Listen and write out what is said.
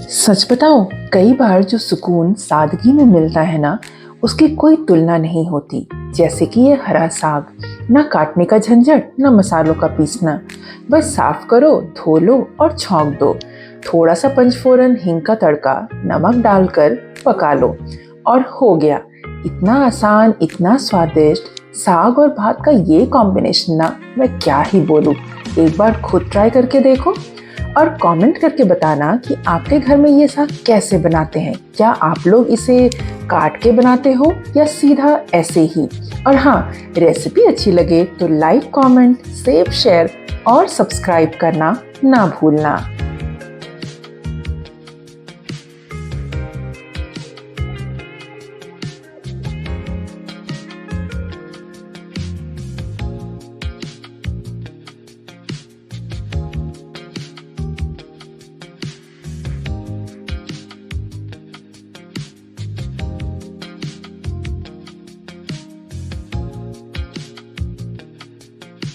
सच बताओ, कई बार जो सुकून सादगी में मिलता है ना, उसकी कोई तुलना नहीं होती। जैसे कि ये हरा साग, ना काटने का झंझट, ना मसालों का पीसना। बस साफ करो, धो लो और छौंक दो। थोड़ा सा पंच फोरन हिंग का तड़का नमक डालकर पका लो और हो गया। इतना आसान, इतना स्वादिष्ट। साग और भात का ये कॉम्बिनेशन ना, मैं क्या ही बोलूं। एक बार खुद ट्राई करके देखो और कमेंट करके बताना कि आपके घर में ये साग कैसे बनाते हैं। क्या आप लोग इसे काट के बनाते हो या सीधा ऐसे ही? और हाँ, रेसिपी अच्छी लगे तो लाइक, कमेंट, सेव, शेयर और सब्सक्राइब करना ना भूलना।